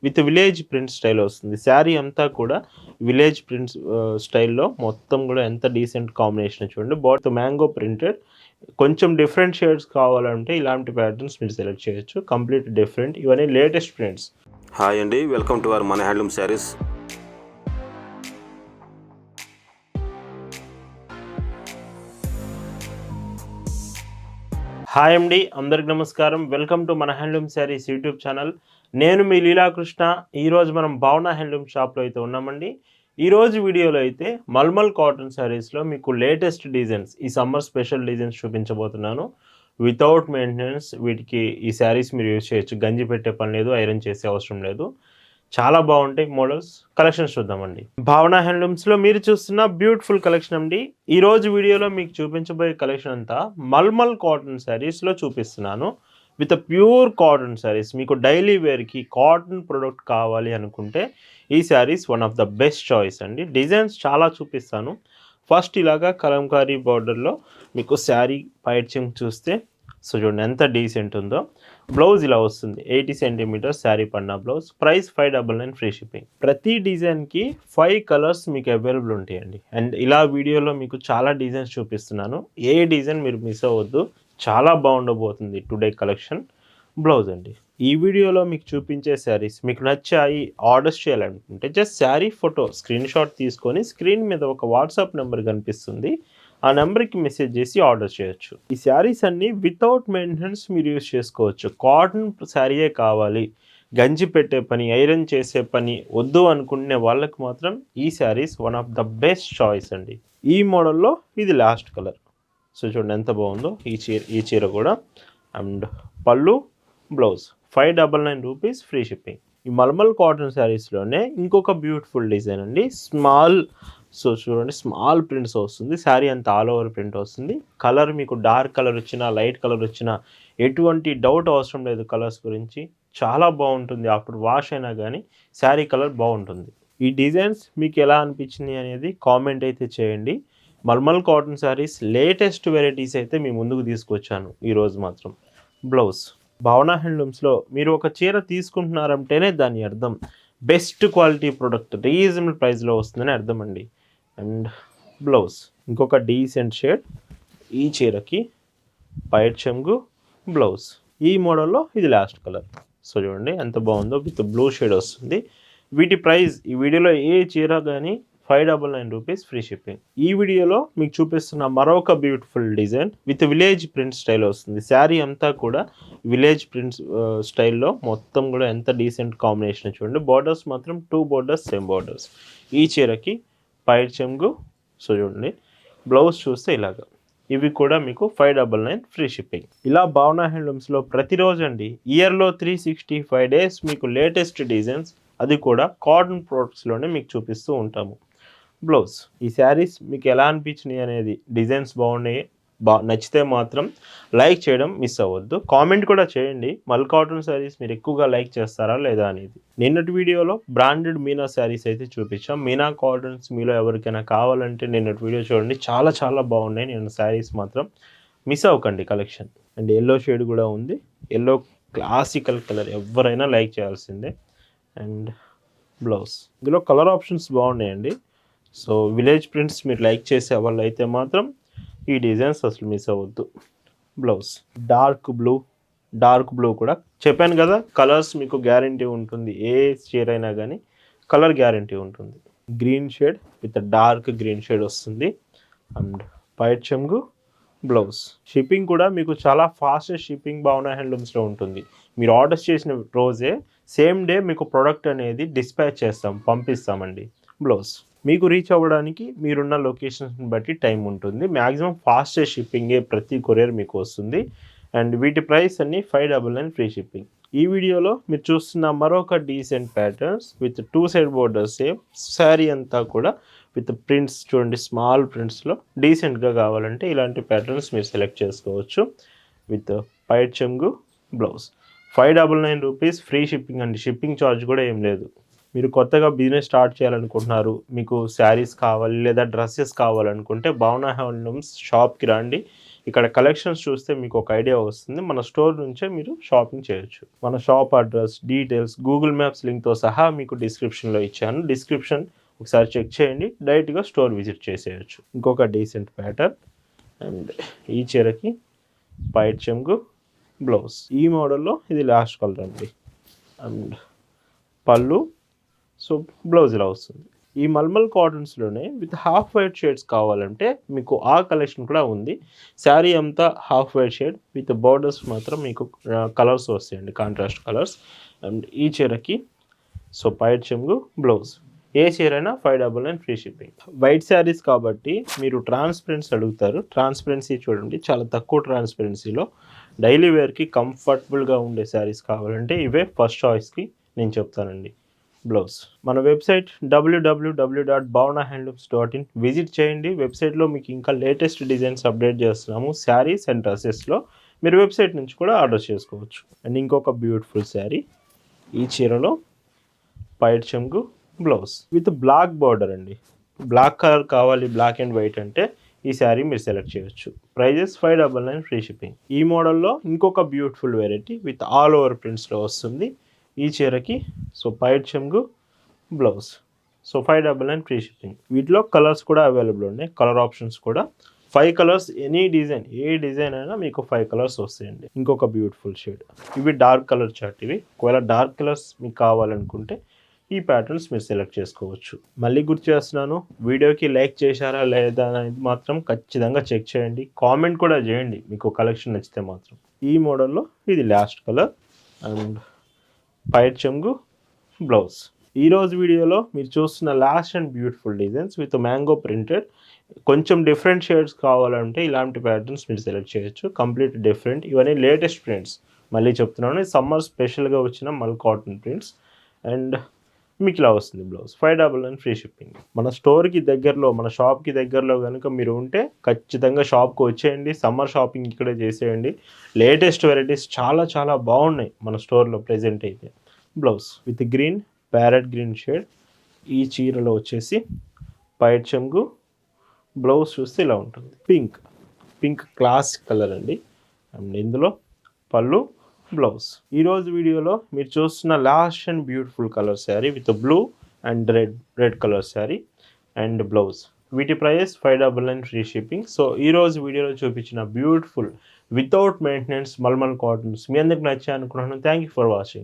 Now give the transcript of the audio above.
With village print style వస్తుంది. శారీ అంతా కూడా విలేజ్ ప్రింట్స్ స్టైల్‌లో మొత్తం గూడా ఎంత డీసెంట్ కాంబినేషన్ చూడండి. బాట్ మ్యాంగో ప్రింటెడ్ కొంచెం డిఫరెంట్ షేడ్స్ కావాలంటే ఇలాంటి ప్యాటర్న్స్ మీరు సెలెక్ట్ చేయొచ్చు. Complete different. ఇవన్నీ లేటెస్ట్ ప్రింట్స్. హాయ్ అండి, వెల్కమ్ టు అవర్ మన హ్యాండ్లూమ్ శారీస్. హాయ్ అండి, అందరికి నమస్కారం. వెల్కమ్ టు మన హ్యాండ్లూమ్ శారీస్ యూట్యూబ్ ఛానల్. నేను మీ లీలాకృష్ణ. ఈరోజు మనం భావన హ్యాండ్లూమ్ షాప్లో అయితే ఉన్నామండి. ఈరోజు వీడియోలో అయితే మల్మల్ కాటన్ శారీస్లో మీకు లేటెస్ట్ డిజైన్స్, ఈ సమ్మర్ స్పెషల్ డిజైన్స్ చూపించబోతున్నాను. వితౌట్ మెయింటెనెన్స్ వీటికి ఈ శారీస్ మీరు యూజ్ చేయొచ్చు. గంజి పెట్టే పని లేదు, ఐరన్ చేసే అవసరం లేదు. చాలా బాగుంటాయి మోడల్స్. కలెక్షన్స్ చూద్దామండి. భావన హ్యాండ్లూమ్స్లో మీరు చూస్తున్న బ్యూటిఫుల్ కలెక్షన్ అండి. ఈరోజు వీడియోలో మీకు చూపించబోయే కలెక్షన్ అంతా మల్మల్ కాటన్ శారీస్లో చూపిస్తున్నాను. With pure cotton saris. మీకు డైలీ వేర్కి కాటన్ ప్రొడక్ట్ కావాలి అనుకుంటే ఈ saris one of the best choice అండి. డిజైన్స్ చాలా చూపిస్తాను. ఫస్ట్ ఇలాగా కలంకారీ బార్డర్లో మీకు శారీ పైచింగ్ చూస్తే సో చూడండి ఎంత డీసెంట్ ఉందో. బ్లౌజ్ ఇలా వస్తుంది, 80 సెంటీమీటర్స్ శారీ పడిన బ్లౌజ్. Price 599 free shipping. ప్రతి డిజైన్కి 5 కలర్స్ మీకు అవైలబుల్ ఉంటాయండి. అండ్ ఇలా వీడియోలో మీకు చాలా డిజైన్స్ చూపిస్తున్నాను. ఏ డిజైన్ మీరు మిస్ అవ్వద్దు, చాలా బాగుండబోతుంది టుడే కలెక్షన్. బ్లౌజ్ అండి. ఈ వీడియోలో మీకు చూపించే శారీస్ మీకు నచ్చాయి, ఆర్డర్స్ చేయాలనుకుంటే just sari photo screen shot తీసుకొని స్క్రీన్ మీద ఒక వాట్సాప్ నెంబర్ కనిపిస్తుంది, ఆ నెంబర్కి మెసేజ్ చేసి ఆర్డర్ చేయొచ్చు. ఈ శారీస్ అన్నీ వితౌట్ మెయింటెనెన్స్ మీరు యూజ్ చేసుకోవచ్చు. కాటన్ శారీయే కావాలి, గంజి పెట్టే పని, ఐరన్ చేసే పని వద్దు అనుకునే వాళ్ళకి మాత్రం ఈ saris one of the best choice అండి. ఈ మోడల్లో ఇది లాస్ట్ కలర్. సో చూడండి ఎంత బాగుందో ఈ చీర కూడా. అండ్ పళ్ళు, బ్లౌజ్ 599 రూపీస్ ఫ్రీ షిప్పింగ్. ఈ మల్మల్ కాటన్ శారీస్లోనే ఇంకొక బ్యూటిఫుల్ డిజైన్ అండి. సో చూడండి స్మాల్ ప్రింట్స్ వస్తుంది. శారీ అంతా ఆల్ ఓవర్ ప్రింట్ వస్తుంది. కలర్ మీకు డార్క్ కలర్ వచ్చినా లైట్ కలర్ వచ్చినా ఎటువంటి డౌట్ అవసరం లేదు కలర్స్ గురించి. చాలా బాగుంటుంది. ఆఫ్టర్ వాష్ అయినా కానీ శారీ కలర్ బాగుంటుంది. ఈ డిజైన్స్ మీకు ఎలా అనిపించింది అనేది కామెంట్ అయితే చేయండి. Mulmul cotton saris latest varieties అయితే మీ ముందుకు తీసుకొచ్చాను ఈరోజు మాత్రం. బ్లౌజ్. భావన హ్యాండ్లూమ్స్లో మీరు ఒక చీర తీసుకుంటున్నారంటేనే దాని అర్థం బెస్ట్ క్వాలిటీ ప్రొడక్ట్ రీజనబుల్ ప్రైస్లో వస్తుందని అర్థం అండి. అండ్ బ్లౌజ్ ఇంకొక డీసెంట్ షేడ్. ఈ చీరకి పైట్ చెంగు, బ్లౌజ్. ఈ మోడల్లో ఇది లాస్ట్ కలర్. సో చూడండి ఎంత బాగుందో, విత్ బ్లూ షేడ్ వస్తుంది. వీటి ప్రైస్ ఈ వీడియోలో ఏ చీర కానీ 599 రూపీస్ ఫ్రీ షిప్పింగ్. ఈ వీడియోలో మీకు చూపిస్తున్న మరొక beautiful design with village print style వస్తుంది. శారీ అంతా కూడా విలేజ్ ప్రింట్స్ స్టైల్లో మొత్తం కూడా ఎంత డీసెంట్ కాంబినేషన్ చూడండి. బార్డర్స్ మాత్రం 2 బార్డర్స్ సేమ్ బార్డర్స్. ఈ చీరకి పైట్ చెంగు. సో చూడండి బ్లౌజ్ చూస్తే ఇలాగా. ఇవి కూడా మీకు 599 ఫ్రీ షిప్పింగ్. ఇలా భావన హ్యాండ్లూమ్స్లో ప్రతిరోజు అండి ఇయర్లో 365 డేస్ మీకు లేటెస్ట్ డిజైన్స్, అది కూడా కాటన్ ప్రొడక్ట్స్లోనే మీకు చూపిస్తూ ఉంటాము. బ్లౌజ్. ఈ శారీస్ మీకు ఎలా అనిపించినాయి అనేది, డిజైన్స్ బాగున్నాయి, నచ్చితే మాత్రం లైక్ చేయడం మిస్ అవ్వద్దు. కామెంట్ కూడా చేయండి మల్ కాటన్ శారీస్ మీరు ఎక్కువగా లైక్ చేస్తారా లేదా అనేది. నిన్నటి వీడియోలో బ్రాండెడ్ మీనా శారీస్ అయితే చూపించాం. మీనా కాటన్స్ మీలో ఎవరికైనా కావాలంటే నిన్నటి వీడియో చూడండి, చాలా చాలా బాగున్నాయి. నేను శారీస్ మాత్రం మిస్ అవ్వకండి కలెక్షన్. అండ్ ఎల్లో షేడ్ కూడా ఉంది. ఎల్లో క్లాసికల్ కలర్, ఎవరైనా లైక్ చేయాల్సిందే. And blouse. ఇందులో కలర్ ఆప్షన్స్ బాగున్నాయండి. సో విలేజ్ ప్రింట్స్ మీరు లైక్ చేసే వాళ్ళు అయితే మాత్రం ఈ డిజైన్స్ అసలు మిస్ అవ్వద్దు. బ్లౌజ్ డార్క్ బ్లూ కూడా చెప్పాను కదా, కలర్స్ మీకు గ్యారంటీ ఉంటుంది. ఏ చీర అయినా కానీ కలర్ గ్యారంటీ ఉంటుంది. Green shade with dark green shade వస్తుంది. అండ్ పైట్ చెంగు, బ్లౌజ్. షిప్పింగ్ కూడా మీకు చాలా ఫాస్టెస్ట్ షిప్పింగ్ భావన హ్యాండ్లూమ్స్లో ఉంటుంది. మీరు ఆర్డర్స్ చేసిన రోజే సేమ్ డే మీకు ప్రోడక్ట్ అనేది డిస్పాచ్ చేస్తాం, పంపిస్తామండి. బ్లౌజ్ మీకు రీచ్ అవ్వడానికి మీరున్న లొకేషన్స్ని బట్టి టైం ఉంటుంది. మ్యాక్సిమం ఫాస్టెస్ట్ షిప్పింగే ప్రతి కొరియర్ మీకు వస్తుంది. అండ్ వీటి ప్రైస్ అన్నీ 599 ఫ్రీ షిప్పింగ్. ఈ వీడియోలో మీరు చూస్తున్న మరొక decent patterns with 2 side borders. Same sari అంతా కూడా విత్ ప్రింట్స్ చూడండి, స్మాల్ ప్రింట్స్లో డీసెంట్గా కావాలంటే ఇలాంటి ప్యాటర్న్స్ మీరు సెలెక్ట్ చేసుకోవచ్చు. విత్ పైట్ చెంగు, బ్లౌజ్. 599 రూపీస్ ఫ్రీ షిప్పింగ్ అండి. షిప్పింగ్ ఛార్జ్ కూడా ఏం లేదు. మీరు కొత్తగా బిజినెస్ స్టార్ట్ చేయాలనుకుంటున్నారు, మీకు శారీస్ కావాలి లేదా డ్రెస్సెస్ కావాలనుకుంటే భావన హ్యాండ్లూమ్స్ షాప్కి రండి. ఇక్కడ కలెక్షన్స్ చూస్తే మీకు ఒక ఐడియా వస్తుంది. మన స్టోర్ నుంచే మీరు షాపింగ్ చేయొచ్చు. మన shop address, details, Google maps లింక్తో సహా మీకు డిస్క్రిప్షన్లో ఇచ్చాను. డిస్క్రిప్షన్ ఒకసారి చెక్ చేయండి. డైరెక్ట్గా స్టోర్ విజిట్ చేసేయచ్చు. ఇంకొక డీసెంట్ ప్యాటర్న్ అండ్ ఈ చీరకి పైట్ చెంగు బ్లౌజ్. ఈ మోడల్లో ఇది లాస్ట్ కలర్ అండి. అండ్ పళ్ళు, సో బ్లౌజ్ ఇలా వస్తుంది. ఈ మల్మల్ కాటన్స్లోనే విత్ హాఫ్ వైట్ షేడ్స్ కావాలంటే మీకు ఆ కలెక్షన్ కూడా ఉంది. శారీ అంతా half white shade with borders మాత్రం మీకు కలర్స్ వస్తాయండి, కాంట్రాస్ట్ కలర్స్. అండ్ ఈ చీరకి సో పైట్ చెంగు బ్లౌజ్. ఏ చీర అయినా 599 ఫ్రీ షిప్పింగ్. వైట్ శారీస్ కాబట్టి మీరు ట్రాన్స్పరెన్సీ అడుగుతారు. ట్రాన్స్పరెన్సీ చూడండి, చాలా తక్కువ ట్రాన్స్పరెన్సీలో డైలీ వేర్కి కంఫర్టబుల్గా ఉండే శారీస్ కావాలంటే ఇవే ఫస్ట్ చాయిస్కి నేను చెప్తానండి. బ్లౌజ్. మన వెబ్సైట్ www.bhavanahandlooms.in విజిట్ చేయండి. వెబ్సైట్లో మీకు ఇంకా లేటెస్ట్ డిజైన్స్ అప్డేట్ చేస్తున్నాము. శారీస్ అండ్ డ్రెస్సెస్లో మీరు వెబ్సైట్ నుంచి కూడా ఆర్డర్ చేసుకోవచ్చు. అండ్ ఇంకొక బ్యూటిఫుల్ శారీ, ఈ చీరలో పైట్ చెంగు బ్లౌజ్ విత్ బ్లాక్ బార్డర్ అండి. బ్లాక్ కలర్ కావాలి, బ్లాక్ అండ్ వైట్ అంటే ఈ శారీ మీరు సెలెక్ట్ చేయొచ్చు. Prices 599 free shipping. ఈ మోడల్లో ఇంకొక beautiful variety with all over ప్రింట్స్లో వస్తుంది. ఈ చీరకి సో పైట్ చెంగు బ్లౌజ్. So 599 free shipping. వీటిలో కలర్స్ కూడా అవైలబుల్ ఉన్నాయి, కలర్ ఆప్షన్స్ కూడా 5 కలర్స్. ఎనీ డిజైన్, ఏ డిజైన్ అయినా మీకు 5 కలర్స్ వస్తాయండి. ఇంకొక బ్యూటిఫుల్ షేడ్, ఇవి డార్క్ కలర్ చార్ట్. ఇవి ఒకవేళ డార్క్ కలర్స్ మీకు కావాలనుకుంటే ఈ ప్యాటర్న్స్ మీరు సెలెక్ట్ చేసుకోవచ్చు. మళ్ళీ గుర్తు చేస్తున్నాను, వీడియోకి లైక్ చేశారా లేదా అనేది మాత్రం ఖచ్చితంగా చెక్ చేయండి. కామెంట్ కూడా చేయండి మీకు కలెక్షన్ నచ్చితే మాత్రం. ఈ మోడల్లో ఇది లాస్ట్ కలర్ అండ్ పైట్ చెంగు బ్లౌజ్. ఈరోజు వీడియోలో మీరు చూస్తున్న last and beautiful designs with mango printed. కొంచెం డిఫరెంట్ షేడ్స్ కావాలంటే ఇలాంటి ప్యాటర్న్స్ మీరు సెలెక్ట్ చేయొచ్చు. Complete different. ఇవన్నీ లేటెస్ట్ ప్రింట్స్. మళ్ళీ చెప్తున్నాను, సమ్మర్ స్పెషల్గా వచ్చిన మల్ కాటన్ ప్రింట్స్. అండ్ మీకు ఇలా వస్తుంది బ్లౌజ్. 599 free shipping. మన స్టోర్కి దగ్గరలో, మన షాప్కి దగ్గరలో కనుక మీరు ఉంటే ఖచ్చితంగా షాప్కి వచ్చేయండి. సమ్మర్ షాపింగ్ ఇక్కడే చేసేయండి. లేటెస్ట్ వెరైటీస్ చాలా చాలా బాగున్నాయి మన స్టోర్లో ప్రెజెంట్ అయితే. Blouse with green, parrot green shade. ఈ చీరలో వచ్చేసి పైట్ చెంగు బ్లౌజ్ చూస్తే ఇలా ఉంటుంది. పింక్ క్లాసిక్ కలర్ అండి. అండ్ ఇందులో పళ్ళు, బ్లౌజ్. ఈరోజు వీడియోలో మీరు చూస్తున్న last and beautiful colour sari with blue and red colour sari and blouse. వీటి ప్రైస్ 599 ఫ్రీ షిప్పింగ్. సో ఈరోజు వీడియోలో చూపించిన బ్యూటిఫుల్ వితౌట్ మెయింటెనెన్స్ మల్మల్ కాటన్స్ మీ అందరికి నచ్చాయి అనుకున్నాను. Thank you for watching.